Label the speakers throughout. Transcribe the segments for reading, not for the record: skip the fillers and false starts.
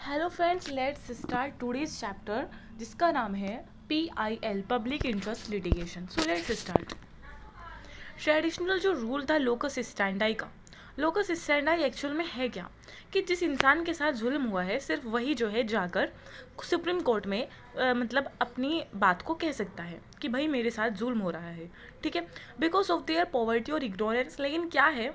Speaker 1: Hello friends, let's start today's chapter जिसका नाम है PIL public interest litigation. So let's start. Traditional जो rule था लोकस स्टैंडाई का, लोकस स्टैंडाई एक्चुअल में है क्या कि जिस इंसान के साथ जुल्म हुआ है सिर्फ वही जो है जाकर सुप्रीम कोर्ट में मतलब अपनी बात को कह सकता है कि भाई मेरे साथ जुल्म हो रहा है, ठीक है, बिकॉज ऑफ देयर पॉवर्टी और इग्नोरेंस। लेकिन क्या है,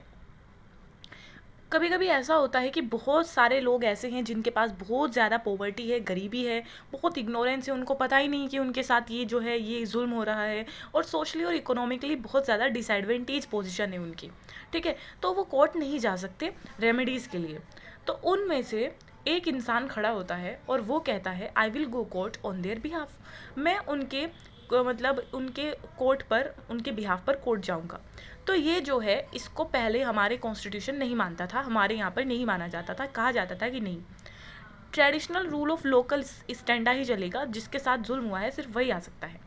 Speaker 1: कभी कभी ऐसा होता है कि बहुत सारे लोग ऐसे हैं जिनके पास बहुत ज़्यादा पॉवर्टी है, गरीबी है, बहुत इग्नोरेंस है, उनको पता ही नहीं कि उनके साथ ये जो है ये जुल्म हो रहा है, और सोशली और इकोनॉमिकली बहुत ज़्यादा डिसएडवेंटेज पोजीशन है उनकी, ठीक है, तो वो कोर्ट नहीं जा सकते रेमेडीज़ के लिए। तो उनमें से एक इंसान खड़ा होता है और वो कहता है I will go court on their behalf. मैं उनके मतलब उनके कोर्ट पर, उनके बिहाफ पर कोर्ट जाऊंगा। तो ये जो है इसको पहले हमारे कॉन्स्टिट्यूशन नहीं मानता था, हमारे यहाँ पर नहीं माना जाता था, कहा जाता था कि नहीं, traditional rule of local standard ही चलेगा, जिसके साथ जुल्म हुआ है सिर्फ वही आ सकता है,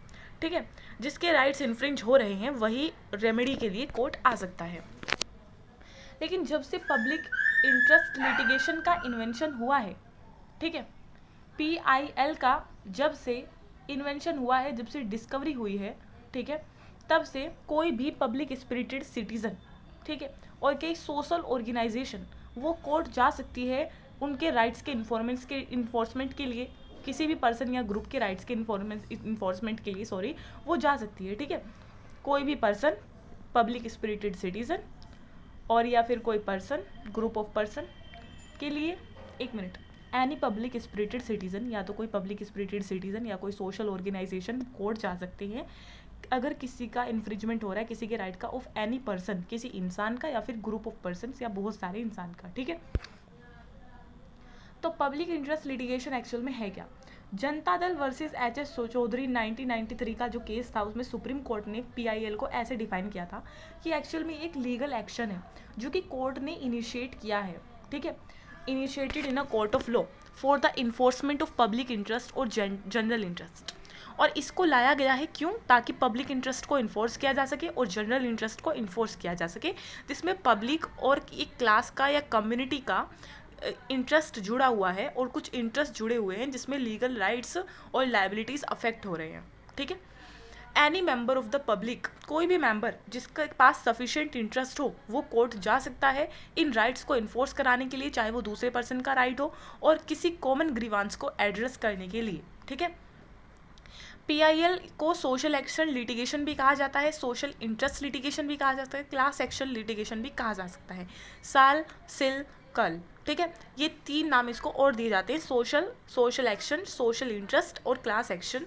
Speaker 1: ठीक है, जिसके राइट्स इन्फ्रिंज हो रहे हैं वही रेमेडी के लिए कोर्ट आ सकता है। लेकिन जब से पब्लिक इंटरेस्ट लिटिगेशन का इन्वेंशन हुआ है, ठीक है, PIL का जब से इन्वेंशन हुआ है, जब से डिस्कवरी हुई है, ठीक है, तब से कोई भी पब्लिक स्पिरिटेड सिटीज़न, ठीक है, और कई सोशल ऑर्गेनाइजेशन वो कोर्ट जा सकती है उनके राइट्स के इन्फोर्समेंट के लिए, किसी भी पर्सन या ग्रुप के राइट्स के इन्फोर्समेंट के लिए, सॉरी, वो जा सकती है, ठीक है, कोई भी पर्सन, पब्लिक स्पिरिटेड सिटीज़न, और या फिर कोई पर्सन, ग्रुप ऑफ पर्सन के लिए, एक minute, any public spirited citizen, या तो कोई पब्लिक स्पिरिटेड सिटीज़न या कोई सोशल ऑर्गेनाइजेशन कोर्ट जा सकते हैं अगर किसी का इन्फ्रिजमेंट हो रहा है किसी के राइट का, ऑफ एनी पर्सन, किसी इंसान का या फिर ग्रुप ऑफ पर्सन या बहुत सारे इंसान का, ठीक है। तो पब्लिक इंटरेस्ट लिटिगेशन एक्चुअल में है क्या? जनता दल वर्सेस HS चौधरी 1993 का जो केस था, उसमें सुप्रीम कोर्ट ने PIL को ऐसे डिफाइन किया था कि एक्चुअल में एक लीगल एक्शन है जो कि कोर्ट ने इनिशिएट किया है, ठीक है, initiated in a court of law for the enforcement of public interest और जनरल इंटरेस्ट। और इसको लाया गया है क्यों? ताकि पब्लिक इंटरेस्ट को इन्फोर्स किया जा सके और जनरल इंटरेस्ट को इन्फोर्स किया जा सके, जिसमें पब्लिक और एक क्लास का या कम्युनिटी का इंटरेस्ट जुड़ा हुआ है और कुछ इंटरेस्ट जुड़े हुए हैं जिसमें लीगल राइट्स और लाइबिलिटीज़ अफेक्ट हो रहे हैं, ठीक है। Any member of the public, कोई भी मेंबर जिसके पास सफिशिएंट इंटरेस्ट हो वो कोर्ट जा सकता है इन राइट्स को इन्फोर्स कराने के लिए, चाहे वो दूसरे पर्सन का राइट हो और किसी कॉमन ग्रीवांस को एड्रेस करने के लिए, ठीक है। PIL को सोशल एक्शन लिटिगेशन भी कहा जाता है, सोशल इंटरेस्ट लिटिगेशन भी कहा जाता है, क्लास एक्शन लिटिगेशन भी कहा जा सकता है, साल, सिल, कल, ठीक है, ये 3 नाम इसको और दिए जाते हैं, सोशल एक्शन, सोशल इंटरेस्ट और class action.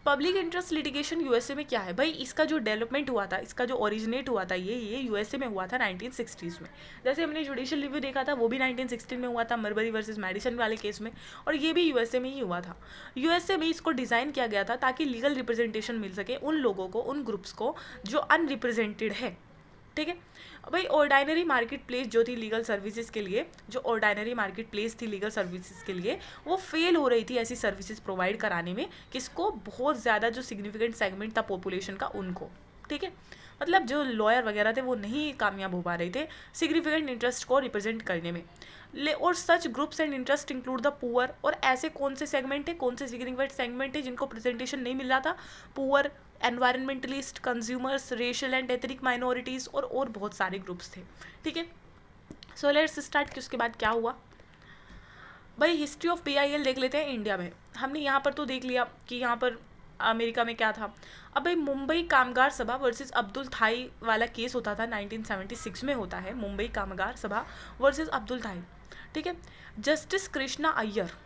Speaker 1: Public interest litigation USA में क्या है भाई, इसका जो डेवलपमेंट हुआ था, इसका जो ओरिजिनेट हुआ था, ये USA में हुआ था 1960s में। जैसे हमने जुडिशियल रिव्यू देखा था वो भी 1916 में हुआ था मरबरी वर्सेस मेडिसन वाले केस में, और ये भी USA में ही हुआ था। USA में इसको डिज़ाइन किया गया था ताकि लीगल रिप्रेजेंटेशन मिल सके उन लोगों को, उन ग्रुप्स को जो अनरिप्रेजेंटेड है, ठीक है। भाई ऑर्डिनरी मार्केट प्लेस जो थी लीगल सर्विसेज के लिए, जो ऑर्डिनरी मार्केट प्लेस थी लीगल सर्विसेज के लिए, वो फेल हो रही थी ऐसी सर्विसेज प्रोवाइड कराने में, किसको? बहुत ज़्यादा जो सिग्निफिकेंट सेगमेंट था पॉपुलेशन का उनको, ठीक है, मतलब जो लॉयर वगैरह थे वो नहीं कामयाब हो पा रहे थे सिग्निफिकेंट इंटरेस्ट को रिप्रेजेंट करने में। और such groups and interest include the poor, और ऐसे कौन से सेगमेंट है, कौन से सिग्निफिकेंट सेगमेंट है जिनको प्रेजेंटेशन नहीं मिल रहा था? Poor, environmentalist, consumers, racial and ethnic minorities और बहुत सारे ग्रुप्स थे, ठीक है। सो लेट्स स्टार्ट कि उसके बाद क्या हुआ। भाई हिस्ट्री ऑफ PIL देख लेते हैं इंडिया में। हमने यहाँ पर तो देख लिया कि यहाँ पर अमेरिका में क्या था। अब भाई मुंबई कामगार सभा वर्सेस अब्दुल थाई वाला केस होता था, 1976 में होता है, मुंबई कामगार सभा वर्सेस अब्दुल थाई, ठीक है। जस्टिस कृष्णा अय्यर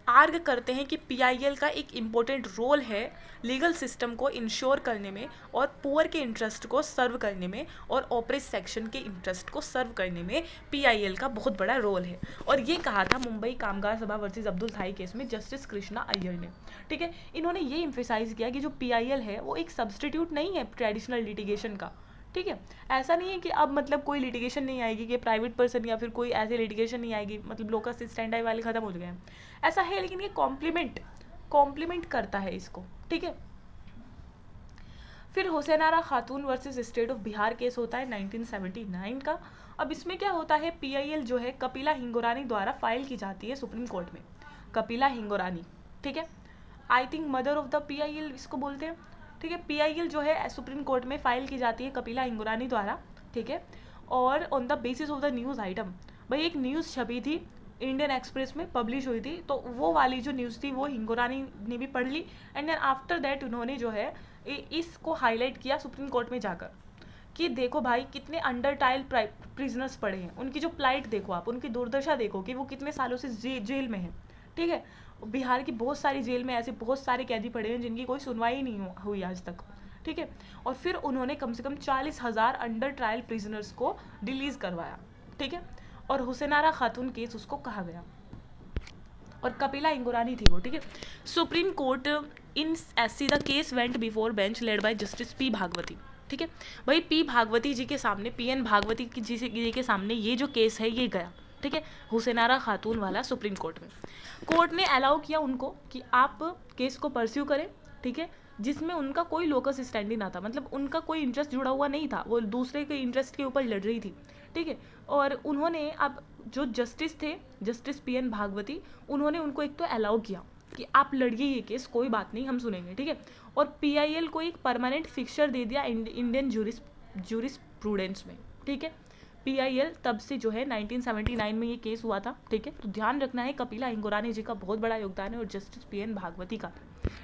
Speaker 1: आर्ग करते हैं कि PIL का एक इम्पोर्टेंट रोल है लीगल सिस्टम को इंश्योर करने में और पुअर के इंटरेस्ट को सर्व करने में और ऑपरेस सेक्शन के इंटरेस्ट को सर्व करने में PIL का बहुत बड़ा रोल है। और ये कहा था मुंबई कामगार सभा वर्सेस अब्दुल थाई केस में जस्टिस कृष्णा अय्यर ने, ठीक है। इन्होंने ये इम्फेसाइज किया कि जो PIL है वो एक सब्सटीट्यूट नहीं है ट्रेडिशनल लिटिगेशन का, ठीक है। ऐसा नहीं है कि अब मतलब कोई लिटिगेशन नहीं आएगी, कि प्राइवेट पर्सन या फिर कोई ऐसे लिटिगेशन नहीं आएगी, मतलब लोकस स्टैंडाई वाले खत्म हो गए हैं, ऐसा है, लेकिन ये कॉम्प्लीमेंट करता है इसको, ठीक है। फिर हुसैनारा खातून versus state of Bihar case होता है 1979 का, अब इसमें क्या होता है, PIL जो है कपिला हिंगोरानी द्वारा फाइल की जाती है सुप्रीम कोर्ट में। कपिला हिंगोरानी, ठीक है, I think mother of the PIL इसको बोलते हैं, ठीक है। PIL जो है सुप्रीम कोर्ट में फाइल की जाती है कपिला हिंगोरानी द्वारा, ठीक है। और on the basis of the news item, भाई एक न्यूज़ छपी थी इंडियन एक्सप्रेस में, पब्लिश हुई थी, तो वो वाली जो न्यूज़ थी वो हिंगोरानी ने भी पढ़ ली, एंड देन आफ्टर दैट उन्होंने जो है इसको हाईलाइट किया सुप्रीम कोर्ट में जाकर कि देखो भाई कितने अंडर ट्रायल प्रिजनर्स पड़े हैं, उनकी जो प्लाइट देखो आप, उनकी दुर्दशा देखो कि वो कितने सालों से जेल में हैं, ठीक है। बिहार की बहुत सारी जेल में ऐसे बहुत सारे कैदी पड़े हैं जिनकी कोई सुनवाई नहीं हुई आज तक, ठीक है। और फिर उन्होंने कम से कम 40,000 अंडर ट्रायल प्रिजनर्स को रिलीज़ करवाया, ठीक है। और हुसैनारा खातून केस उसको कहा गया, और कपिला हिंगोरानी थी वो, ठीक है। Supreme Court in SC the case went before bench led by justice P Bhagwati, ठीक है। भाई पी भागवती जी के सामने, PN भागवती जी के सामने ये जो केस है ये गया, ठीक है, हुसैनारा खातून वाला सुप्रीम कोर्ट में। कोर्ट ने अलाउ किया उनको कि आप केस को परस्यू करें, ठीक है, जिसमें उनका कोई लोकस स्टैंडी ना था, मतलब उनका कोई इंटरेस्ट जुड़ा हुआ नहीं था, वो दूसरे के इंटरेस्ट के ऊपर लड़ रही थी, ठीक है। और उन्होंने अब जो जस्टिस थे, जस्टिस PN भागवती, उन्होंने उनको एक तो अलाउ किया कि आप लड़िए ये केस, कोई बात नहीं, हम सुनेंगे, ठीक है। और PIL को एक परमानेंट फिक्सचर दे दिया इंडियन जूरिस्प्रूडेंस में, ठीक है। PIL तब से जो है 1979 में ये केस हुआ था, ठीक है। तो ध्यान रखना है कपिला हिंगोरानी जी का बहुत बड़ा योगदान है और जस्टिस PN भागवती का,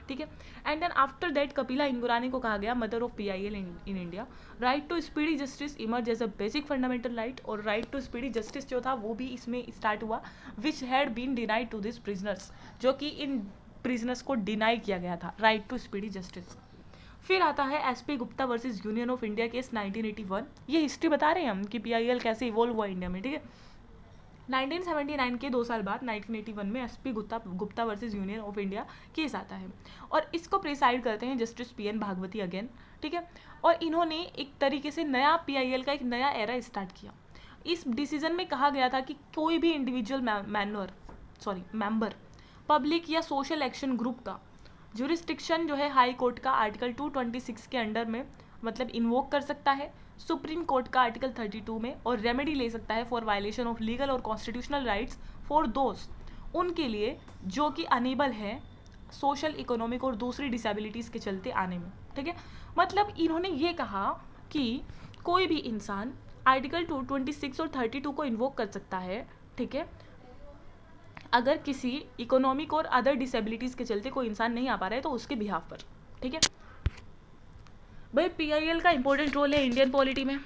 Speaker 1: ठीक है। And then after that Kapila Hingorani को कहा गया mother of PIL in India. Right to speedy justice emerge as a basic fundamental right, और राइट टू स्पीडी जस्टिस जो था वो भी इसमें स्टार्ट हुआ, which had been denied to this prisoners, जो कि इन प्रिजनर्स को डिनाई किया गया था, राइट टू स्पीडी जस्टिस। फिर आता है SP Gupta versus union of India case 1981। ये हिस्ट्री बता रहे हैं हम कि PIL कैसे इवॉल्व हुआ इंडिया में, ठीक है। 1979 के 2 साल बाद 1981 में SP Gupta versus union of India case आता है, और इसको प्रिसाइड करते हैं जस्टिस PN भागवती अगेन, ठीक है। और इन्होंने एक तरीके से नया PIL का एक नया एरा स्टार्ट किया। इस डिसीजन में कहा गया था कि कोई भी इंडिविजुअल मेंबर पब्लिक या सोशल एक्शन ग्रुप का ज्यूरिस्डिक्शन जो है हाई कोर्ट का आर्टिकल 226 के अंडर में मतलब इन्वोक कर सकता है, सुप्रीम कोर्ट का आर्टिकल 32 में, और रेमेडी ले सकता है फॉर वायलेशन ऑफ लीगल और कॉन्स्टिट्यूशनल राइट्स फॉर दोज, उनके लिए जो कि अनेबल है सोशल, इकोनॉमिक और दूसरी डिसेबिलिटीज़ के चलते आने में, ठीक है। मतलब इन्होंने ये कहा कि कोई भी इंसान आर्टिकल 226 और 32 को इन्वोक कर सकता है, ठीक है, अगर किसी इकोनॉमिक और अदर डिसेबिलिटीज़ के चलते कोई इंसान नहीं आ पा रहा है तो उसके बिहाफ पर, ठीक है। भाई PIL का इंपॉर्टेंट रोल है इंडियन पॉलिटी में,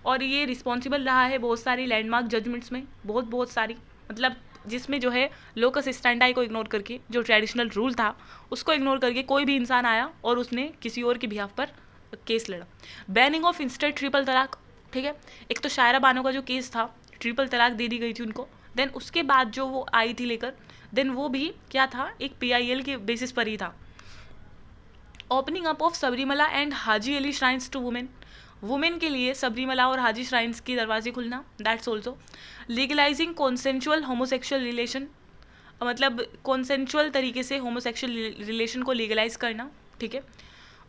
Speaker 1: और ये रिस्पॉन्सिबल रहा है बहुत सारी लैंडमार्क जजमेंट्स में, बहुत सारी, मतलब जिसमें जो है लोकस स्टैंडाई को इग्नोर करके, जो ट्रेडिशनल रूल था उसको इग्नोर करके कोई भी इंसान आया और उसने किसी और के बिहाफ पर केस लड़ा। बैनिंग ऑफ इंस्टेंट ट्रिपल तलाक, ठीक है, एक तो शायरा बानो का जो केस था, ट्रिपल तलाक दे दी गई थी उनको, देन उसके बाद जो वो आई थी लेकर, देन वो भी क्या था, एक PIL के बेसिस पर ही था। Opening up of Sabarimala and Haji Ali shrines to women के लिए सबरीमला और हाजी श्राइन्स के दरवाजे खुलना, that's also. Legalising consensual homosexual relation, मतलब कॉन्सेंशुअल तरीके से होमोसेक्सुअल रिलेशन को लीगलाइज करना, ठीक है।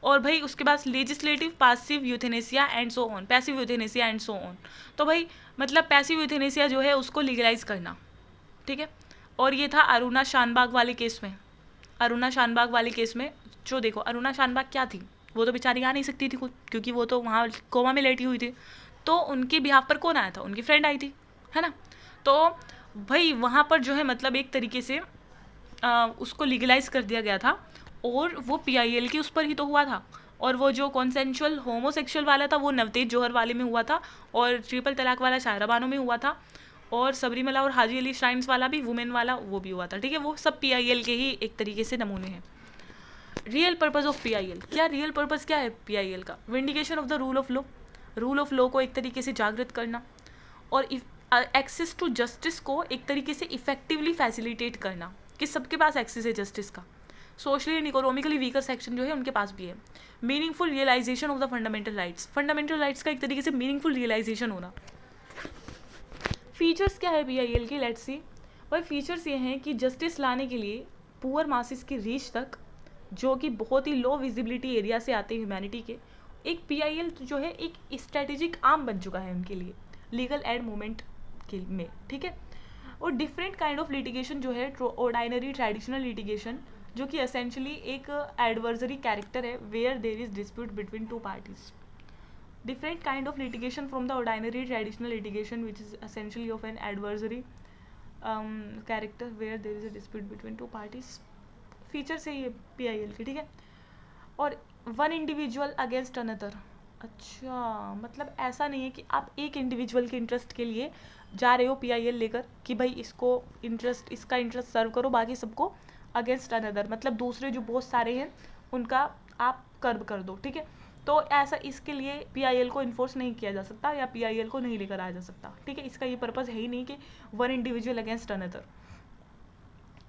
Speaker 1: और भाई उसके बाद legislative passive euthanasia and so on, passive euthanasia and so on, तो भाई मतलब पैसिव यूथेनेसिया जो है उसको लीगलाइज करना, ठीक है। और ये था अरुणा शानबाग वाले केस में। अरुणा शानबाग वाले केस में जो देखो, अरुणा शानबाग क्या थी, वो तो बेचारी आ नहीं सकती थी खुद, क्योंकि वो तो वहाँ कोमा में लेटी हुई थी, तो उनके बिहाफ पर कौन आया था, उनकी फ्रेंड आई थी, है ना। तो भाई वहाँ पर जो है मतलब एक तरीके से उसको लीगलाइज कर दिया गया था, और वो PIL के उस पर ही तो हुआ था। और वो जो कॉन्सेंशुअल होमोसेक्सुअल वाला था वो नवतेज जौहर वाले में हुआ था, और ट्रिपल तलाक वाला शायरा बानो में हुआ था, और सबरीमला और हाजी अली श्राइन्स वाला भी, वुमेन वाला वो भी हुआ था, ठीक है। वो सब PIL के ही एक तरीके से नमूने हैं। रियल पर्पज़ ऑफ PIL, क्या रियल पर्पज़ क्या है PIL का? Vindication of the rule of law को एक तरीके से जागृत करना, और एक्सेस टू जस्टिस को एक तरीके से इफेक्टिवली फैसिलिटेट करना कि सबके पास एक्सेस है जस्टिस का। Socially and economically weaker section जो है उनके पास भी है। Meaningful realization of the fundamental rights का एक तरीके से मीनिंगफुल रियलाइजेशन होना। फीचर्स क्या है PIL की, लेट्स सी। वही फीचर्स ये हैं कि जस्टिस लाने के लिए पुअर मासिस की रीच तक, जो कि बहुत ही लो विजिबिलिटी एरिया से आते हैं ह्यूमैनिटी के, एक PIL जो है एक स्ट्रेटेजिक आर्म बन चुका है उनके लिए। लीगल एड मूवमेंट के में, ठीक है। और डिफरेंट काइंड ऑफ लिटिगेशन जो है, ऑर्डिनरी ट्रेडिशनल लिटिगेशन, जो कि एसेंशली एक एडवर्सरी कैरेक्टर है where there is dispute between two parties. Different kind of litigation from the ordinary traditional litigation, which is essentially of an adversary character where there is a dispute between two parties. Features है ये PIL के, ठीक है। और one individual against another, अच्छा मतलब ऐसा नहीं है कि आप एक इंडिविजुअल के इंटरेस्ट के लिए जा रहे हो PIL लेकर कि भाई इसको इंटरेस्ट, इसका इंटरेस्ट सर्व करो, बाकी सबको अगेंस्ट अनदर, मतलब दूसरे जो बहुत सारे हैं उनका आप कर्ब कर दो, ठीक है। तो ऐसा इसके लिए PIL को इन्फोर्स नहीं किया जा सकता या PIL को नहीं लेकर आया जा सकता, ठीक है। इसका ये पर्पज़ है ही नहीं कि one individual against another,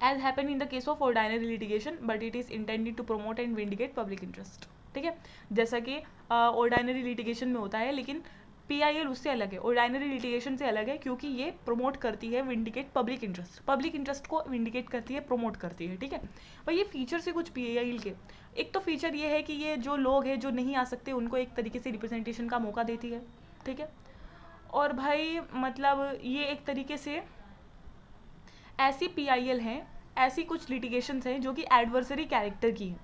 Speaker 1: as happen in the case of ordinary litigation, but it is intended to promote and vindicate public interest, ठीक है। जैसा कि ऑर्डिनरी लिटिगेशन में होता है, लेकिन PIL उससे अलग है, ऑर्डिनरी लिटिगेशन से अलग है, क्योंकि ये प्रमोट करती है vindicate public interest, public interest को विंडिकेट करती है, प्रमोट करती है, ठीक है। भाई ये फीचर्स है कुछ PIL के। एक तो फीचर ये है कि ये जो लोग हैं जो नहीं आ सकते उनको एक तरीके से रिप्रेजेंटेशन का मौका देती है, ठीक है। और भाई मतलब ये एक तरीके से ऐसी PIL हैं, ऐसी कुछ लिटिगेशंस हैं जो कि एडवर्सरी कैरेक्टर की हैं,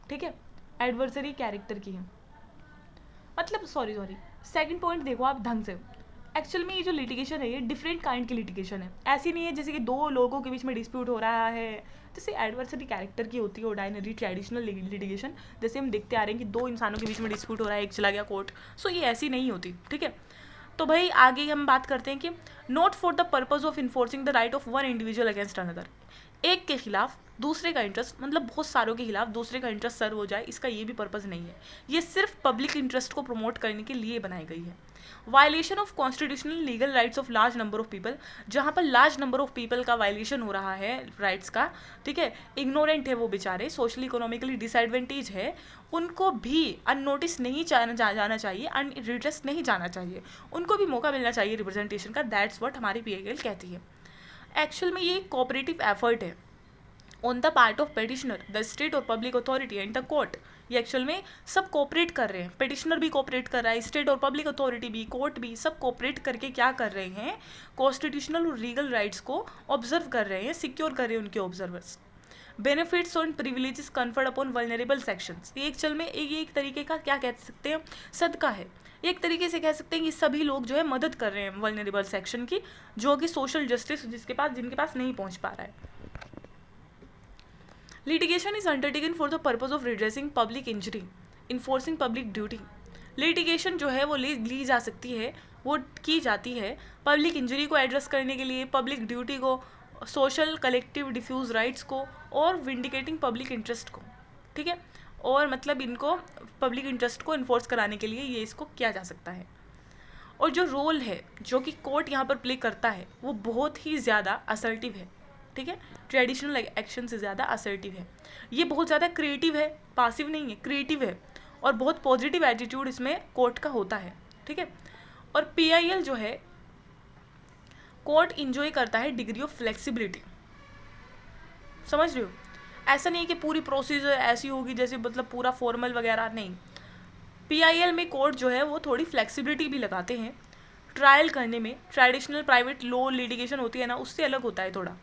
Speaker 1: ठीक है, एडवर्सरी कैरेक्टर की हैं। मतलब सॉरी सेकंड पॉइंट देखो आप ढंग से, एक्चुअल में ये जो लिटिगेशन है ये डिफरेंट काइंड की लिटिगेशन है, ऐसी नहीं है जैसे कि दो लोगों के बीच में डिस्प्यूट हो रहा है, जैसे एडवर्सरी कैरेक्टर की होती है ऑर्डिनरी ट्रेडिशनल लिटिगेशन, जैसे हम देखते आ रहे हैं कि दो इंसानों के बीच में डिस्प्यूट हो रहा है, एक चला गया कोर्ट, सो ये ऐसी नहीं होती, ठीक है। तो भाई आगे हम बात करते हैं कि not for the purpose of enforcing the right of one individual against another, एक के खिलाफ दूसरे का इंटरेस्ट, मतलब बहुत सारों के खिलाफ दूसरे का इंटरेस्ट सर्व हो जाए, इसका ये भी पर्पज़ नहीं है, ये सिर्फ पब्लिक इंटरेस्ट को प्रमोट करने के लिए बनाई गई है। Violation of constitutional legal rights of large number of people, जहाँ पर लार्ज नंबर ऑफ पीपल का वायलेशन हो रहा है राइट्स का, ठीक है, इग्नोरेंट है वो बेचारे, सोशली इकोनॉमिकली डिसएडवांटेज है, उनको भी अननोटिस नहीं जाना चाहिए, अनरिड्रेस नहीं जाना चाहिए, उनको भी मौका मिलना चाहिए रिप्रेजेंटेशन का, दैट्स व्हाट हमारी PIL कहती है। एक्चुअल में ये कोऑपरेटिव एफर्ट है on the part of petitioner, the state और public authority and the court, ये एक्चुअल में सब कोऑपरेट कर रहे हैं, पेटिशनर भी कोऑपरेट कर रहा है, स्टेट और पब्लिक अथॉरिटी भी, कोर्ट भी, सब कोऑपरेट करके क्या कर रहे हैं, कॉन्स्टिट्यूशनल और लीगल राइट्स को ऑब्जर्व कर रहे हैं, सिक्योर कर रहे हैं उनके ऑब्जर्वर्स। बेनिफिट्स और privileges conferred upon vulnerable sections, ये एक्चुअल में ये एक तरीके का क्या कह सकते हैं, सदका है, एक तरीके से कह सकते हैं कि सभी लोग जो है मदद कर रहे हैं वल्नरेबल सेक्शन की, जो कि सोशल जस्टिस जिनके पास नहीं पहुंच पा रहा है। Litigation is undertaken for the purpose of redressing public injury, enforcing public duty, litigation जो है वो ली जा सकती है, वो की जाती है पब्लिक इंजरी को एड्रेस करने के लिए, पब्लिक ड्यूटी को, सोशल कलेक्टिव डिफ्यूज राइट्स को, और विंडिकेटिंग पब्लिक इंटरेस्ट को, ठीक है। और मतलब इनको पब्लिक इंटरेस्ट को इन्फोर्स कराने के लिए ये इसको किया जा सकता है। और जो रोल है जो कि कोर्ट यहाँ पर प्ले करता है वो बहुत ही ज़्यादा असर्टिव है, ठीक है, ट्रेडिशनल एक्शन से ज़्यादा असर्टिव है, ये बहुत ज़्यादा क्रिएटिव है, पासिव नहीं है, क्रिएटिव है, और बहुत पॉजिटिव एटीट्यूड इसमें कोर्ट का होता है, ठीक है। और PIL जो है कोर्ट इंजॉय करता है डिग्री ऑफ फ्लेक्सिबिलिटी, समझ रहे हो, ऐसा नहीं है कि पूरी प्रोसीजर ऐसी होगी जैसे मतलब पूरा फॉर्मल वगैरह, नहीं, PIL में कोर्ट जो है वो थोड़ी फ्लेक्सिबिलिटी भी लगाते हैं ट्रायल करने में, ट्रेडिशनल प्राइवेट लॉ लिटिगेशन होती है ना उससे अलग होता है थोड़ा,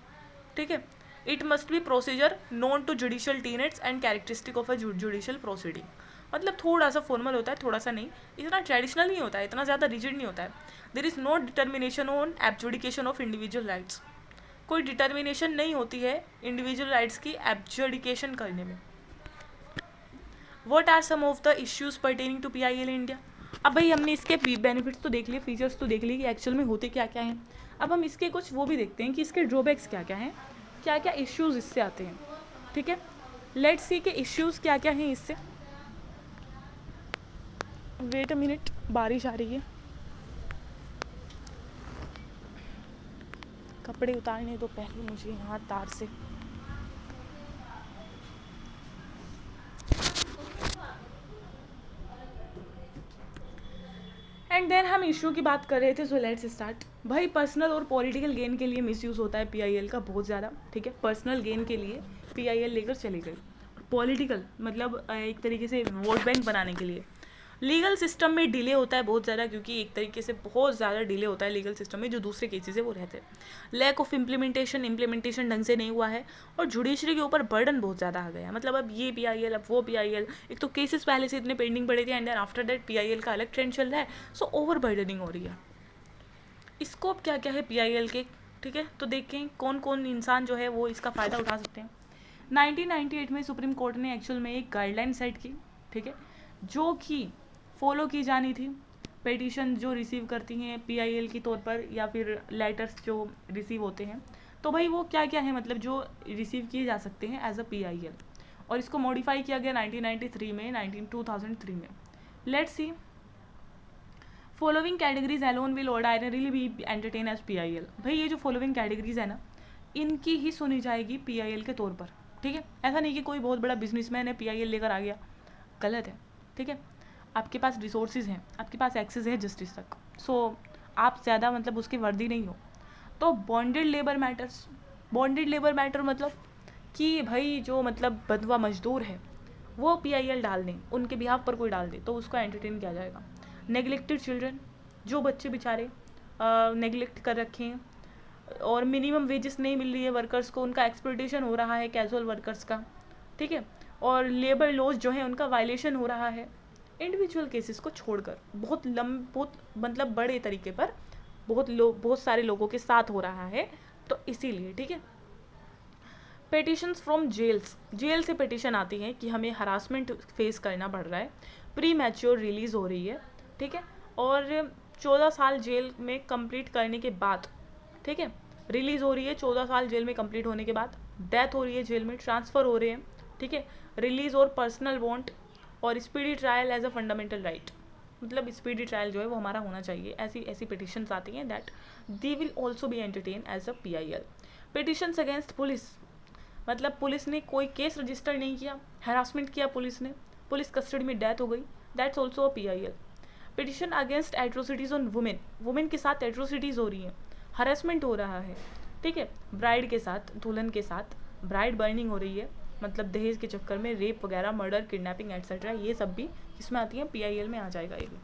Speaker 1: ठीक है। It must be procedure known to judicial tenets and characteristic of a judicial proceeding, मतलब थोड़ा सा फॉर्मल होता है, थोड़ा सा नहीं, इतना ट्रेडिशनल नहीं होता है, इतना ज़्यादा रिजिड नहीं होता है। There is no determination on adjudication of individual rights, कोई डिटर्मिनेशन नहीं होती है इंडिविजुअल राइट्स की एब्जुडिकेशन करने में। What are some of the issues pertaining to PIL India, अब भाई हमने इसके बेनिफिट्स तो देख लिए, फीचर्स तो देख लिए कि एक्चुअल में होते क्या क्या हैं, अब हम इसके कुछ वो भी देखते हैं कि इसके ड्रॉबैक्स क्या क्या हैं, क्या क्या इश्यूज़ इससे आते हैं, ठीक है। लेट्स सी के इश्यूज़ क्या क्या हैं इससे। वेट अ मिनट, बारिश आ रही है, कपड़े उतारने दो पहले मुझे यहाँ तार से। एंड देन हम इशू की बात कर रहे थे, सो लेट्स स्टार्ट। भाई पर्सनल और पॉलिटिकल गेन के लिए मिसयूज़ होता है PIL का बहुत ज़्यादा, ठीक है, पर्सनल गेन के लिए PIL लेकर चले गए, पॉलिटिकल मतलब एक तरीके से वोट बैंक बनाने के लिए, लीगल सिस्टम में डिले होता है बहुत ज़्यादा, क्योंकि एक तरीके से बहुत ज़्यादा डिले होता है लीगल सिस्टम में, जो दूसरे केसेस है वो रहते हैं। लैक ऑफ इम्प्लीमेंटेशन ढंग से नहीं हुआ है, और जुडिशरी के ऊपर बर्डन बहुत ज़्यादा आ गया है। मतलब अब ये PIL, अब वो PIL, एक तो केसेस पहले से इतने पेंडिंग पड़े थे, and then after that PIL का अलग ट्रेंड चल रहा है, सो ओवर बर्डनिंग हो रही है। स्कोप क्या क्या है PIL के, ठीक है, तो देखें कौन कौन इंसान जो है वो इसका फ़ायदा उठा सकते हैं। 1998 में सुप्रीम कोर्ट ने एक्चुअल में एक गाइडलाइन सेट की, ठीक है, जो कि फॉलो की जानी थी। पेटिशन जो रिसीव करती हैं PIL की तौर पर, या फिर लेटर्स जो रिसीव होते हैं, तो भाई वो क्या क्या है, मतलब जो रिसीव किए जा सकते हैं एज अ PIL, और इसको मॉडिफाई किया गया 1993 में, 2003 में। Let's see, following categories alone will ordinarily be entertain as PIL। भाई ये जो फॉलोइंग कैटेगरीज है ना, इनकी ही सुनी जाएगी PIL के तौर पर, ठीक है। ऐसा नहीं कि कोई बहुत बड़ा बिजनेसमैन है PIL लेकर आ गया, गलत है, ठीक है। आपके पास रिसोर्सेज हैं, आपके पास एक्सेस है जस्टिस तक, सो आप ज़्यादा मतलब उसके वर्दी नहीं हो। तो bonded labour matters, bonded labour matter मतलब कि भाई जो मतलब बंधुआ मजदूर है वो PIL डाल दें, उनके बिहाफ पर कोई डाल दे, तो उसको एंटरटेन किया जाएगा। नेगलेक्टेड चिल्ड्रन, जो बच्चे बेचारे नेगलेक्ट कर रखे हैं, और मिनिमम वेजेस नहीं मिल रही है वर्कर्स को, उनका एक्सप्लॉयटेशन हो रहा है कैजुअल वर्कर्स का, ठीक है, और लेबर लॉज जो है उनका वायलेशन हो रहा है। इंडिविजुअल केसेस को छोड़कर बहुत मतलब बड़े तरीके पर बहुत सारे लोगों के साथ हो रहा है, तो इसीलिए, ठीक है। पेटिशंस फ्रॉम जेल्स, जेल से पेटिशन आती है कि हमें हरासमेंट फेस करना पड़ रहा है, प्री मैच्योर रिलीज़ हो रही है, ठीक है, और 14 साल जेल में कंप्लीट करने के बाद, ठीक है, रिलीज़ हो रही है 14 साल जेल में कंप्लीट होने के बाद, डेथ हो रही है जेल में, ट्रांसफ़र हो रहे हैं, ठीक है, रिलीज़ और पर्सनल बॉन्ड, और speedy trial as a fundamental right, मतलब स्पीडी ट्रायल जो है वो हमारा होना चाहिए। ऐसी पिटिशंस आती हैं that they will also be entertain as a PIL। Petitions against police, मतलब पुलिस ने कोई केस रजिस्टर नहीं किया, हैरासमेंट किया पुलिस ने, पुलिस कस्टडी में डेथ हो गई, that's also a PIL। Petition against atrocities on women, women के साथ एट्रोसिटीज़ हो रही हैं, हरेसमेंट हो रहा है, ठीक है, ब्राइड के साथ, दुल्हन के साथ ब्राइड बर्निंग हो रही है, मतलब दहेज के चक्कर में रेप वगैरह, मर्डर, किडनैपिंग एट्सेट्रा, ये सब भी इसमें आती हैं, PIL में आ जाएगा ये भी।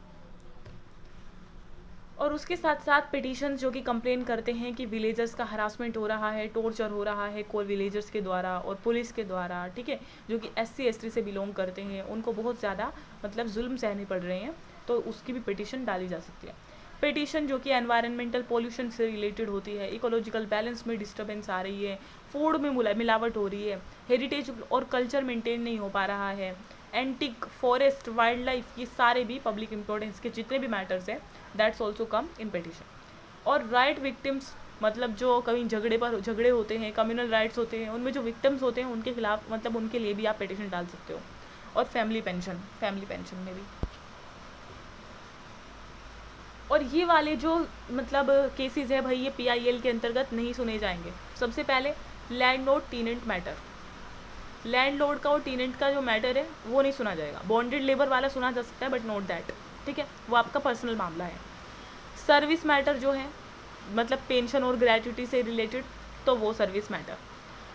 Speaker 1: और उसके साथ साथ पिटिशन जो कि कंप्लेन करते हैं कि विलेजर्स का हरासमेंट हो रहा है, टॉर्चर हो रहा है कोई विलेजर्स के द्वारा और पुलिस के द्वारा, ठीक है, जो कि SC ST से बिलोंग करते हैं, उनको बहुत ज़्यादा मतलब जुल्म सहने पड़ रहे हैं, तो उसकी भी पिटिशन डाली जा सकती है। पिटिशन जो कि एनवायरनमेंटल पोल्यूशन से रिलेटेड होती है, इकोलॉजिकल बैलेंस में डिस्टर्बेंस आ रही है, फूड में मिलावट हो रही है, हेरिटेज और कल्चर मेंटेन नहीं हो पा रहा है, एंटिक, फॉरेस्ट, वाइल्ड लाइफ, ये सारे भी पब्लिक इंपॉर्टेंस के जितने भी मैटर्स हैं that's also come in petition. और राइट विक्टिम्स, मतलब जो कभी झगड़े होते हैं, कम्युनल राइट्स होते हैं, उनमें जो विक्टिम्स होते हैं उनके खिलाफ, मतलब उनके लिए भी आप पिटिशन डाल सकते हो। और फैमिली पेंशन में भी। और ये वाले जो मतलब केसेस है भाई, ये PIL के अंतर्गत नहीं सुने जाएंगे। सबसे पहले लैंडलॉर्ड टीनेंट मैटर, लैंडलॉर्ड का और टीनेंट का जो मैटर है वो नहीं सुना जाएगा। बॉन्डेड लेबर वाला सुना जा सकता है, बट नोट दैट, ठीक है, वो आपका पर्सनल मामला है। सर्विस मैटर जो है, मतलब पेंशन और ग्रेच्युटी से रिलेटेड, तो वो सर्विस मैटर।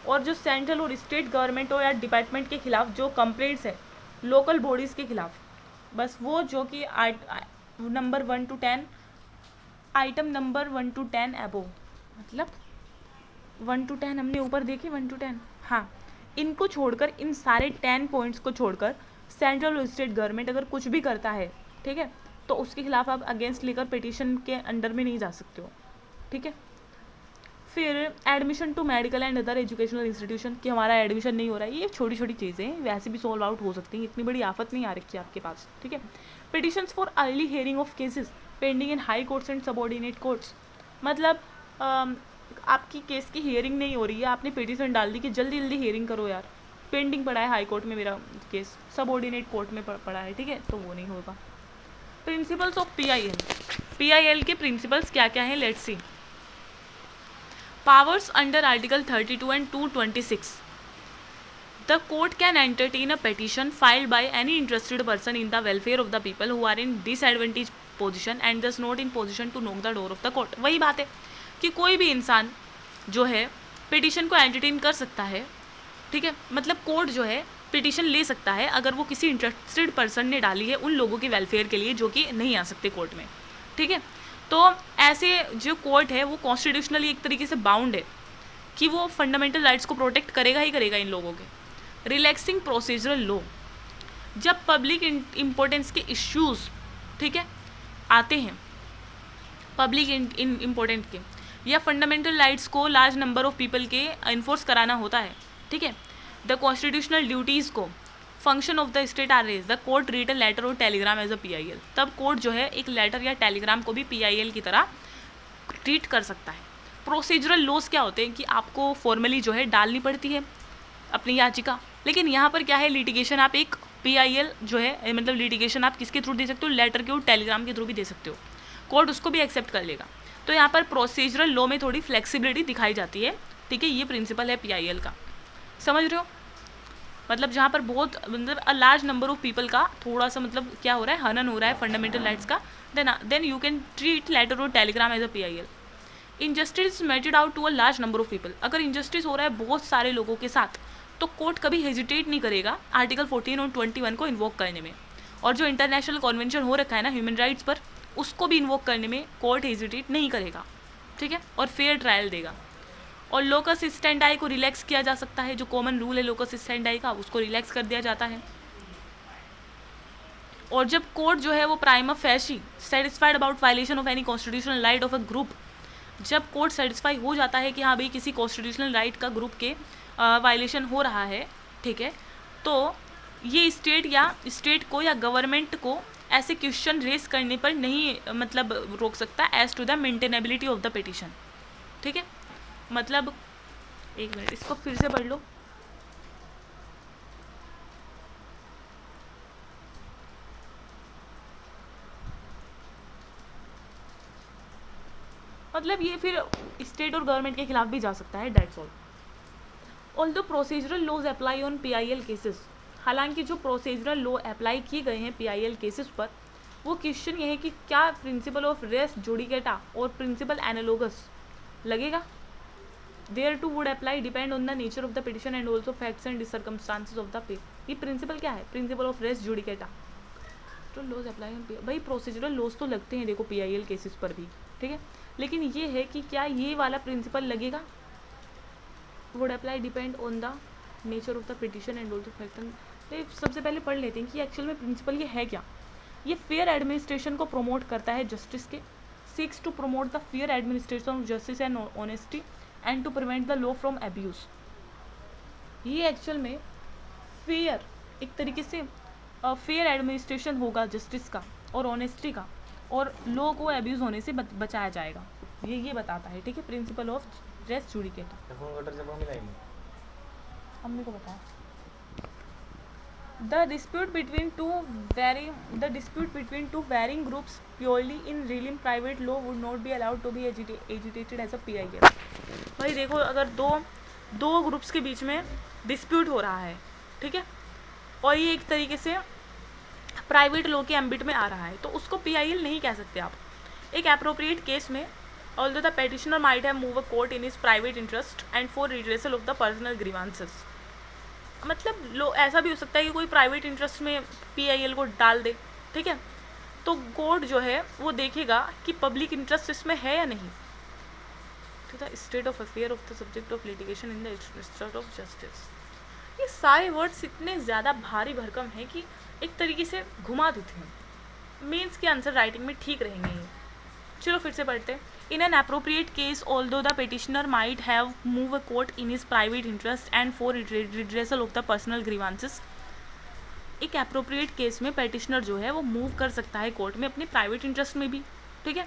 Speaker 1: और जो सेंट्रल और स्टेट गवर्नमेंट हो या डिपार्टमेंट के खिलाफ जो कंप्लेंट्स है लोकल बॉडीज़ के खिलाफ, बस वो जो कि number 1 to 10, item number 1 to 10 above, मतलब 1 to 10 हमने ऊपर देखी, 1 to 10, हाँ, इनको छोड़कर, इन सारे 10 पॉइंट्स को छोड़कर सेंट्रल और स्टेट गवर्नमेंट अगर कुछ भी करता है, ठीक है, तो उसके खिलाफ आप अगेंस्ट लेकर पिटिशन के अंडर में नहीं जा सकते हो, ठीक है। फिर admission to medical and other educational institution, कि हमारा एडमिशन नहीं हो रहा है, ये छोटी छोटी चीज़ें वैसे भी सॉल्व आउट हो सकती हैं, इतनी बड़ी आफत नहीं आ रखी है आपके पास, ठीक है। Petitions for early hearing of cases pending in high courts and subordinate courts, मतलब आपकी केस की हियरिंग नहीं हो रही है, आपने पिटिशन डाल दी कि जल्दी जल्दी हियरिंग करो यार, पेंडिंग पड़ा है हाई कोर्ट में मेरा केस, सबऑर्डिनेट कोर्ट में पड़ा है, ठीक है, तो वो नहीं होगा। प्रिंसिपल्स ऑफ PIL के प्रिंसिपल्स क्या क्या हैं, let's see. Powers under Article 32 and 226. The court can entertain a petition filed by any interested person in the welfare of the people who are in disadvantaged position and thus not in position to knock the door of the court. वही बात है कि कोई भी इंसान जो है petition को एंटरटेन कर सकता है, ठीक है, मतलब कोर्ट जो है पिटीशन ले सकता है अगर वो किसी इंटरेस्टेड पर्सन ने डाली है उन लोगों के वेलफेयर के लिए जो कि नहीं आ सकते कोर्ट में, ठीक है। तो ऐसे जो कोर्ट है वो कॉन्स्टिट्यूशनली एक तरीके से बाउंड है कि वो फंडामेंटल राइट्स को प्रोटेक्ट करेगा ही करेगा इन लोगों के। रिलैक्सिंग प्रोसीजरल लॉ, जब पब्लिक इम्पोर्टेंस के इश्यूज़, ठीक है, आते हैं पब्लिक इम्पोर्टेंट के या फंडामेंटल राइट्स को लार्ज नंबर ऑफ पीपल के इन्फोर्स कराना होता है, ठीक है, द कॉन्स्टिट्यूशनल ड्यूटीज़ को function of the state are raise the court read a letter और टेलीग्राम एज अ PIL, तब कोर्ट जो है एक लेटर या टेलीग्राम को भी PIL की तरह ट्रीट कर सकता है। प्रोसीजरल लॉस क्या होते हैं कि आपको फॉर्मली जो है डालनी पड़ती है अपनी याचिका, लेकिन यहाँ पर क्या है, लिटिगेशन आप एक PIL जो है मतलब लिटिगेशन आप किसके थ्रू दे सकते हो, लेटर के और टेलीग्राम के थ्रू भी दे सकते हो, कोर्ट उसको भी एक्सेप्ट कर लेगा। तो यहाँ पर प्रोसीजरल लॉ में थोड़ी फ्लेक्सिबिलिटी दिखाई जाती है, ठीक है, ये प्रिंसिपल है PIL का, समझ रहे हो। मतलब जहाँ पर बहुत मतलब अ लार्ज नंबर ऑफ पीपल का थोड़ा सा मतलब क्या हो रहा है, हनन हो रहा है फंडामेंटल राइट्स का, then you can treat letter और telegram as a PIL। Injustice meted out to a large number of people, अगर इनजस्टिस हो रहा है बहुत सारे लोगों के साथ तो कोर्ट कभी हेजिटेट नहीं करेगा आर्टिकल 14 और 21 को इन्वोक करने में, और जो इंटरनेशनल कॉन्वेंशन हो रखा है ना ह्यूमन राइट्स पर, उसको भी इन्वोक करने में कोर्ट हेजिटेट नहीं करेगा, ठीक है, और फेयर ट्रायल देगा। और लोकस स्टैंडाई को रिलैक्स किया जा सकता है, जो कॉमन रूल है लोकस स्टैंडाई का उसको रिलैक्स कर दिया जाता है। और जब कोर्ट जो है वो prima facie satisfied about violation of any constitutional right of a group, जब कोर्ट सेटिस्फाई हो जाता है कि हाँ भाई किसी कॉन्स्टिट्यूशनल राइट का ग्रुप के वायलेशन हो रहा है, ठीक है, तो ये स्टेट को या गवर्नमेंट को ऐसे क्वेश्चन रेस करने पर नहीं मतलब रोक सकता as to the maintainability of the petition, ठीक है। मतलब एक मिनट इसको फिर से पढ़ लो। मतलब ये फिर स्टेट और गवर्नमेंट के खिलाफ भी जा सकता है, that's all. Although procedural laws apply on PIL cases, हालांकि जो प्रोसीजरल लॉ अप्लाई किए गए हैं PIL केसेस पर, वो क्वेश्चन ये है कि क्या प्रिंसिपल ऑफ रेस जुडिकेटा और प्रिंसिपल एनालोगस लगेगा। There two would apply depend on the nature of the petition and also facts and circumstances of the faith. ये प्रिंसिपल क्या है, प्रिंसिपल ऑफ रेस जुडिकेटा। तो लॉज अप्लाई ऑन भाई procedural laws तो लगते हैं देखो PIL केसेस पर भी, ठीक है, लेकिन ये है कि क्या ये वाला प्रिंसिपल लगेगा, would apply depend on the nature of the petition and also facts. सबसे पहले पढ़ लेते हैं कि एक्चुअल में प्रिंसिपल ये है क्या। ये फेयर एडमिनिस्ट्रेशन को प्रमोट करता है जस्टिस के, seeks to promote the fair administration of justice and honesty and to prevent the law from abuse. ये एक्चुअल में फेयर एक तरीके से फेयर एडमिनिस्ट्रेशन होगा जस्टिस का और ऑनेस्टी का, और लॉ को एब्यूज होने से बचाया जाएगा, ये बताता है, ठीक है, प्रिंसिपल ऑफ रेस जुडिकेटा। हमने को बताया The dispute between two varying groups purely in realm private law would not be allowed to be agitated as a PIL। भाई देखो अगर दो ग्रुप्स के बीच में डिस्प्यूट हो रहा है, ठीक है, और ये एक तरीके से प्राइवेट लॉ के एम्बिट में आ रहा है, तो उसको PIL नहीं कह सकते आप। एक एप्रोप्रिएट केस में although the petitioner might have moved a court in his private interest and for redressal of the personal grievances, मतलब लो ऐसा भी हो सकता है कि कोई प्राइवेट इंटरेस्ट में PIL को डाल दे, ठीक है, तो कोर्ट जो है वो देखेगा कि पब्लिक इंटरेस्ट इसमें है या नहीं, ठीक है, state of affair of the subject of litigation in the interest of justice. ये सारे वर्ड्स इतने ज़्यादा भारी भरकम हैं कि एक तरीके से घुमा देते हैं, मेंस के आंसर राइटिंग में ठीक रहेंगे ये। चलो फिर से पढ़ते हैं। In an appropriate case, although the petitioner might have moved a court in his private interest and for redressal of the personal grievances, एक appropriate case में petitioner जो है वो move कर सकता है कोर्ट में अपने private interest में भी, ठीक है।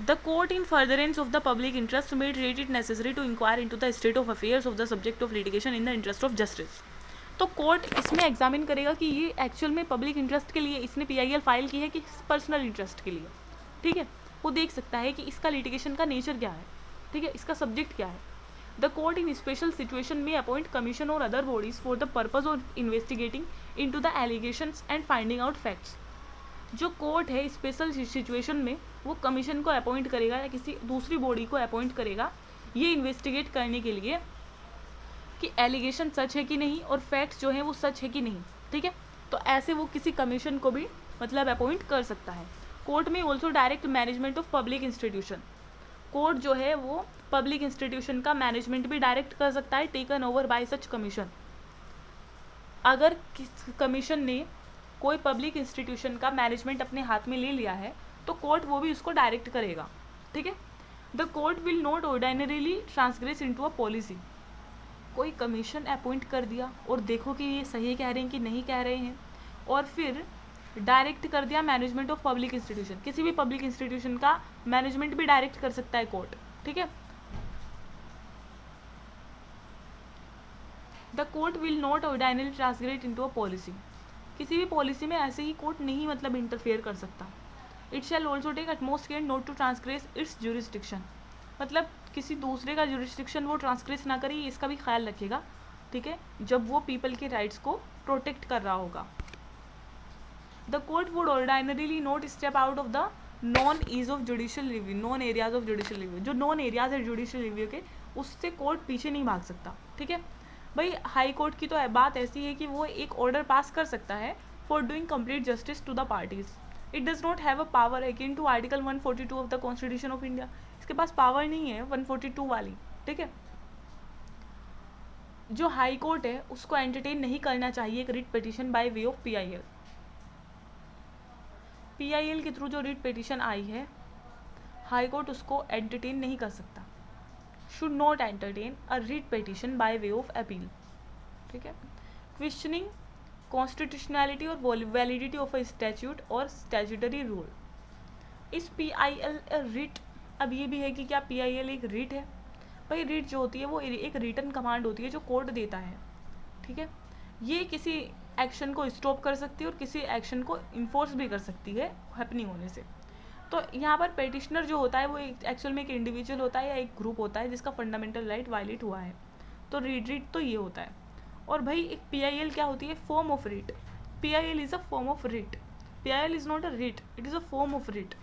Speaker 1: The court in furtherance of the public interest may treat it necessary to inquire into the state of affairs of the subject of litigation in the interest of justice। तो court इसमें examine करेगा कि ये actual में public interest के लिए इसने PIL file की है कि पर्सनल इंटरेस्ट के लिए, ठीक है, वो देख सकता है कि इसका लिटिगेशन का नेचर क्या है, ठीक है, इसका सब्जेक्ट क्या है। The court in special situation में अपॉइंट कमीशन और other bodies for the purpose of investigating into the allegations and finding out facts. जो कोर्ट है स्पेशल सिचुएशन में वो कमीशन को अपॉइंट करेगा या किसी दूसरी बॉडी को अपॉइंट करेगा ये इन्वेस्टिगेट करने के लिए कि एलिगेशन सच है कि नहीं और फैक्ट्स जो हैं वो सच है कि नहीं, ठीक है। तो ऐसे वो किसी कमीशन को भी मतलब अपॉइंट कर सकता है। कोर्ट में also direct management of public institution, court जो है वो पब्लिक इंस्टीट्यूशन का मैनेजमेंट भी डायरेक्ट कर सकता है, taken over by such commission. अगर किस कमीशन ने कोई पब्लिक इंस्टीट्यूशन का मैनेजमेंट अपने हाथ में ले लिया है तो कोर्ट वो भी उसको डायरेक्ट करेगा, ठीक है। The court will not ordinarily transgress into a policy, कोई कमीशन अपॉइंट कर दिया और देखो कि ये सही कह रहे हैं कि नहीं कह रहे हैं, और फिर डायरेक्ट कर दिया मैनेजमेंट ऑफ पब्लिक इंस्टीट्यूशन, किसी भी पब्लिक इंस्टीट्यूशन का मैनेजमेंट भी डायरेक्ट कर सकता है कोर्ट, ठीक है। The court will not ordinary transgress into a policy, किसी भी पॉलिसी में ऐसे ही कोर्ट नहीं मतलब इंटरफेयर कर सकता। It shall also take utmost care not to transgress its jurisdiction, मतलब किसी दूसरे का ज्यूरिस्डिक्शन वो ट्रांसग्रेस ना करे, इसका भी ख्याल रखेगा, ठीक है, जब वो पीपल के राइट्स को प्रोटेक्ट कर रहा होगा। The court would ordinarily not step out of the known ease of judicial review, known areas of judicial review, जो नॉन एरियाज है जुडिशियल रिव्यू के उससे कोर्ट पीछे नहीं भाग सकता, ठीक है। भाई हाई कोर्ट की तो बात ऐसी है कि वो एक ऑर्डर पास कर सकता है for doing complete justice to the parties. It does not have a power akin to article 142 of the constitution of India, इसके पास पावर नहीं है 142 वाली, ठीक है। जो हाई कोर्ट है उसको एंटरटेन नहीं करना चाहिए एक writ petition by way of PIL, PIL के थ्रू जो रिट पिटीशन आई है हाई कोर्ट उसको एंटरटेन नहीं कर सकता, should not entertain a writ petition by way of appeal, ठीक है। क्वेश्चनिंग कॉन्स्टिट्यूशनैलिटी और वैलिडिटी ऑफ अ स्टैट्यूट और स्टैट्यूटरी रूल, इस पीआईएल रिट, अब ये भी है कि क्या पीआईएल एक रिट है, भाई रिट जो होती है वो एक रिटन कमांड होती है जो कोर्ट देता है, ठीक है। ये किसी एक्शन को स्टॉप कर सकती है और किसी एक्शन को इन्फोर्स भी कर सकती है हैपनिंग होने से। तो यहाँ पर पेटिशनर जो होता है वो एक्चुअल में एक इंडिविजुअल होता है या एक ग्रुप होता है जिसका फंडामेंटल राइट वायलेट हुआ है, तो रिट तो ये होता है। और भाई एक पीआईएल क्या होती है, form of writ, PIL is a form of writ, PIL is not a writ, it is a form of writ.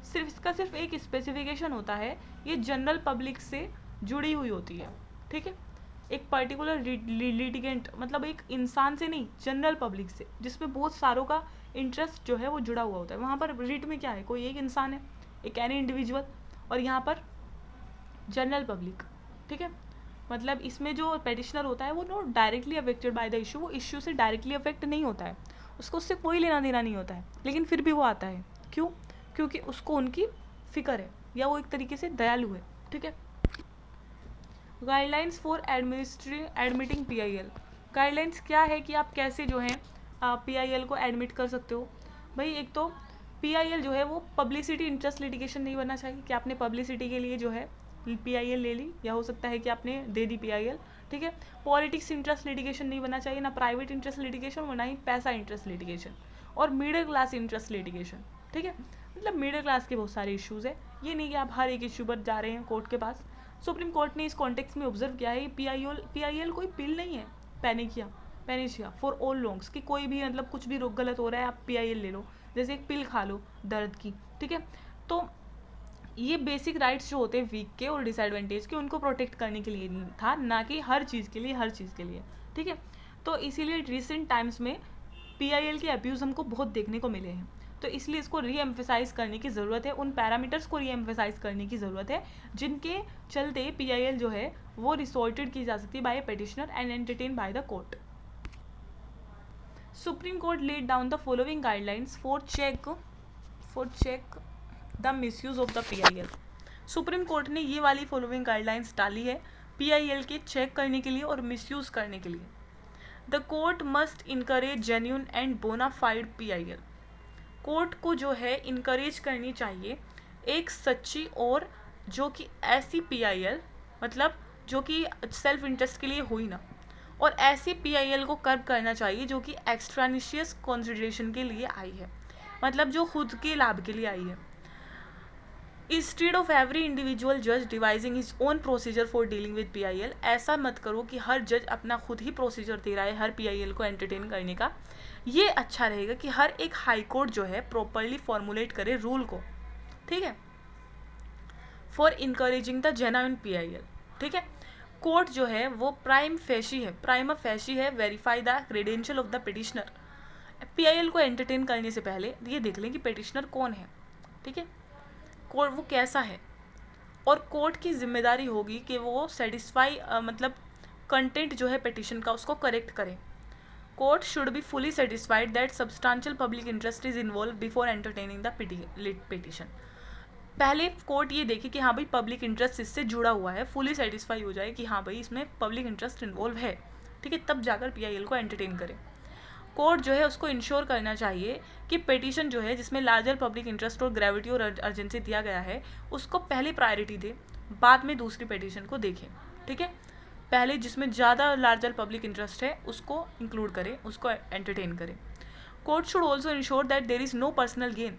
Speaker 1: सिर्फ इसका सिर्फ एक स्पेसिफिकेशन होता है, ये जनरल पब्लिक से जुड़ी हुई होती है, ठीक है। एक पर्टिकुलर लिटिगेंट मतलब एक इंसान से नहीं, जनरल पब्लिक से, जिसमें बहुत सारों का इंटरेस्ट जो है वो जुड़ा हुआ होता है। वहाँ पर रिट में क्या है, कोई एक इंसान है, एक एनी इंडिविजुअल, और यहाँ पर जनरल पब्लिक, ठीक है। मतलब इसमें जो पेटिशनर होता है वो no directly affected by the issue, वो इश्यू से डायरेक्टली अफेक्ट नहीं होता है, उसको उससे कोई लेना देना नहीं होता है, लेकिन फिर भी वो आता है, क्यों, क्योंकि उसको उनकी फिक्र है या वो एक तरीके से दयालु है, ठीक है। Guidelines for admitting PIL, guidelines क्या है कि आप कैसे जो है पीआईएल को एडमिट कर सकते हो। भाई एक तो पीआईएल जो है वो पब्लिसिटी इंटरेस्ट लिटिगेशन नहीं बनना चाहिए कि आपने पब्लिसिटी के लिए जो है पीआईएल ले ली, या हो सकता है कि आपने दे दी पीआईएल, ठीक है। पॉलिटिक्स इंटरेस्ट लिटिगेशन नहीं बनना चाहिए, ना प्राइवेट इंटरेस्ट लिटिगेशन और ना ही पैसा इंटरेस्ट लिटिगेशन, और मिडिल क्लास इंटरेस्ट लिटिगेशन, ठीक है। मतलब मिडिल क्लास के बहुत सारे इश्यूज़ है, ये नहीं कि आप हर एक इशू पर जा रहे हैं कोर्ट के पास। सुप्रीम कोर्ट ने इस कॉन्टेक्स्ट में ऑब्जर्व किया है पीआईएल कोई पिल नहीं है, पैनिशिया फॉर ऑल लॉन्ग्स, कि कोई भी मतलब कुछ भी गलत हो रहा है आप पीआईएल ले लो, जैसे एक पिल खा लो दर्द की, ठीक है। तो ये बेसिक राइट्स जो होते हैं वीक के और डिसएडवांटेज के, उनको प्रोटेक्ट करने के लिए था, ना कि हर चीज़ के लिए, ठीक है। तो इसीलिए रिसेंट टाइम्स में पीआईएल के अब्यूज़ हमको बहुत देखने को मिले हैं, तो इसलिए इसको री-एम्फेसाइज करने की ज़रूरत है, उन पैरामीटर्स को री-एम्फेसाइज करने की ज़रूरत है जिनके चलते पीआईएल जो है वो रिसोर्टेड की जा सकती है by petitioner and entertain by the court. Supreme court laid down the following guidelines for check the misuse of the PIL. Supreme court ने ये वाली फॉलोइंग गाइडलाइंस डाली है पीआईएल के चेक करने के लिए और मिसयूज़ करने के लिए। The court must encourage genuine and bona fide PIL, court को जो है इनकरेज करनी चाहिए एक सच्ची और जो कि ऐसी पीआईएल, मतलब जो कि सेल्फ इंटरेस्ट के लिए हुई ना, और ऐसी पीआईएल को कर्ब करना चाहिए जो कि एक्स्ट्रानिशियस कंसिडरेशन के लिए आई है, मतलब जो खुद के लाभ के लिए आई है। इंस्टेड ऑफ एवरी इंडिविजुअल जज devising his own procedure for dealing with PIL, ऐसा मत करो कि हर जज अपना खुद ही प्रोसीजर दे रहा है हर पीआईएल को एंटरटेन करने का। ये अच्छा रहेगा कि हर एक हाई कोर्ट जो है प्रॉपरली फॉर्मुलेट करे रूल को, ठीक है, for encouraging the genuine PIL, ठीक है। कोर्ट जो है वो प्राइमा फेशी है verify the credential of the petitioner. PIL को एंटरटेन करने से पहले ये देख लें कि पिटिशनर कौन है, ठीक है, कोर्ट वो कैसा है, और कोर्ट की जिम्मेदारी होगी कि वो सेटिस्फाई मतलब कंटेंट जो है पिटिशन का उसको करेक्ट करे। Court should be fully satisfied that substantial public interest is involve before entertaining the petition. पहले कोर्ट ये देखे कि हाँ भाई पब्लिक इंटरेस्ट इससे जुड़ा हुआ है, फुली सेटिस्फाई हो जाए कि हाँ भाई इसमें पब्लिक इंटरेस्ट इन्वॉल्व है, ठीक है, तब जाकर पीआईएल को एंटरटेन करे। कोर्ट जो है उसको इंश्योर करना चाहिए कि पिटीशन जो है जिसमें लार्जर पब्लिक इंटरेस्ट और ग्रेविटी और अर्जेंसी दिया गया है उसको पहले प्रायोरिटी दे, बाद में दूसरी पिटीशन को देखें, ठीक है, पहले जिसमें ज़्यादा लार्जर पब्लिक इंटरेस्ट है उसको इंक्लूड करें, उसको एंटरटेन करें। Court should also ensure that there is no personal gain,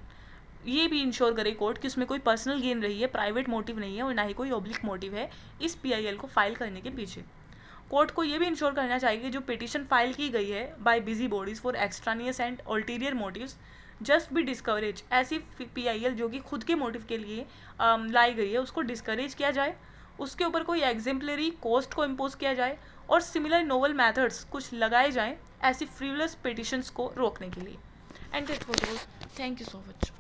Speaker 1: ये भी इंश्योर करे कोर्ट कि उसमें कोई पर्सनल गेन रही है, प्राइवेट मोटिव नहीं है और ना ही कोई ऑब्लिक मोटिव है इस पीआईएल को फाइल करने के पीछे। कोर्ट को ये भी इंश्योर करना चाहिए कि जो पिटीशन फाइल की गई है by busy bodies for extraneous and ulterior motives just be discourage, ऐसी पीआईएल जो कि खुद के मोटिव के लिए लाई गई है उसको डिस्करेज किया जाए, उसके ऊपर कोई एग्जेम्पलरी कॉस्ट को इम्पोज किया जाए और सिमिलर नोवल मैथड्स कुछ लगाए जाएँ ऐसी फ्रीवलेस पिटिशंस को रोकने के लिए। And that's what it was. Thank you so much.